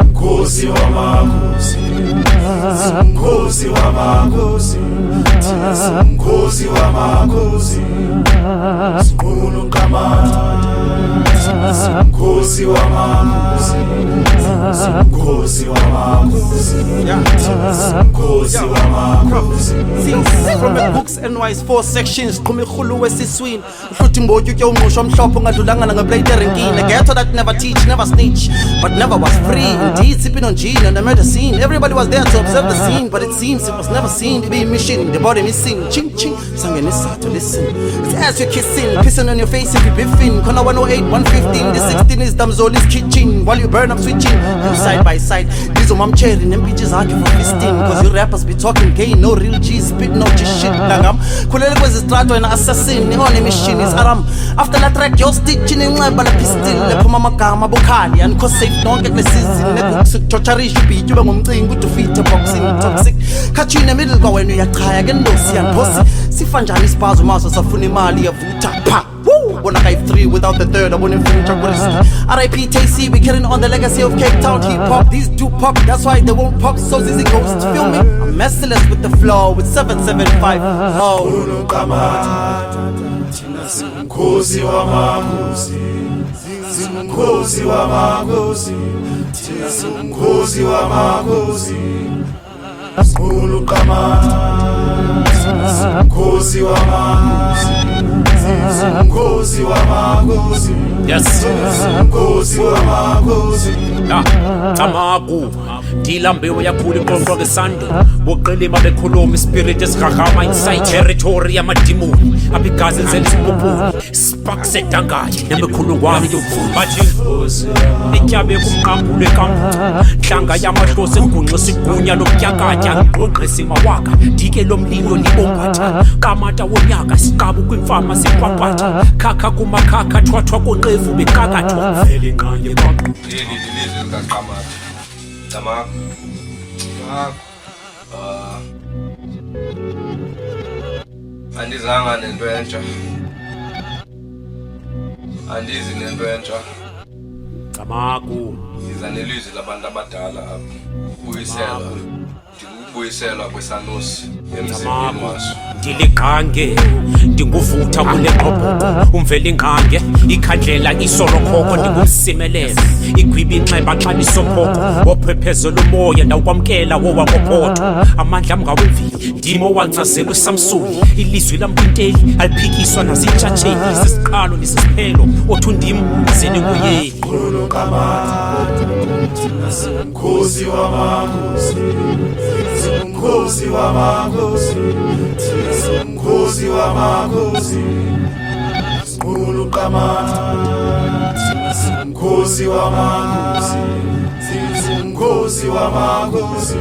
Mkhosi wamakhosi, Mkhosi wamakhosi, Mkhosi wamakhosi, Sikhulu Qamatha, Mkhosi wamakhosi, Mkhosi wamakhosi, Mkhosi wamakhosi. From the books and wise 4 sections, Kumikhulu wesiswini. Hluthi mboju ke umnqusho omhlophe ungadlulanga nangeplate erenkini. A ghetto that never teach, never snitch, but never was free. Indeed, sipping on gin and the murder scene. Everybody was there to observe the scene, but it seems it was never seen to be a mission. The body missing, ching ching. Sanganisa to listen. It's as you're kissing, pissing on your face if you biffing. Corner 108, 115, the 16 is Damzoli's kitchen. While you burn, I'm switching. You side by side. These are mom cherry, them bitches argue for fisting. Cause you rappers be talking gay, no real G, spit no G shit. Dangam. Kulele kwezi strato and assassin. The only mission is Aram. After that track, you're stitching in line by the pistol. Le puma magama bukhali. And cause safe, don't get the season. Le chochari shubi. You bang umting good to feed to boxing. Toxic. Catch you in the middle, go when you are try again. No see and pussy. Sifanjani spazo maso safuni mali avuta. Pa! Woo! When I 3 without the third, I wouldn't finish up with it. R.I.P. TC, we carrying on the legacy of Cape Town hip hop. These do pop, that's why they won't pop. So easy goes to feel me. I'm merciless with the flow with 775. Oh, Qamatha, Mkhosi wamakhosi, Mkhosi wamakhosi, Mkhosi wamakhosi, Sikhulu Qamatha, Mkhosi wamakhosi, Mkhosi wamakhosi, yes, Mkhosi wamakhosi. Tamaku ndilambewe yakhula iqoqo ngesando boqelima bekhuluma spirit esigragama inside territory yamadimoni abigazi lizela isipopuli spark sedangathi nemikhulungwane yomvulo bathi ityabe kumqambulo ekambulo nhlanga yamahlosi engunqe sigunya lokutyakatya ngqongqesi mawaka dike lomlilo libombatha Qamatha wonyaka siqabu kwimfama siqwaqwatha khakha kumakhakha thwathwa konqevu bekakathwa vele nganye kwaqo Qamatha. Tamak. Andizanga nento entsha. Andizi nento entsha. Tamaku. Iza nelizwi labantu abadala apha. Ukubuyiselwa kwesanusi emzimbeni waso. Ndiligange ndinguvutha kule qhobhoko umvela ingange ikhandlela isolokhoko ndingumsimelelo igwibi inxeba xa lisophoko ophephezela umoya ndawukwamkela wowakophotho amandla amngawemvili ndimo wancazela uSamsoni ilizwi lamkwinteli aliphikiswa nazitshatsheli sisiqalo lisisiphelo othi ndim zeni nguyeli Sikhulu Qamatha, Mkhosi wamakhosi, Mkhosi wamakhosi, Mkhosi wamakhosi, Sikhulu Qamatha, Mkhosi wamakhosi, Mkhosi wamakhosi,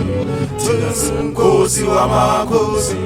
Mkhosi wamakhosi.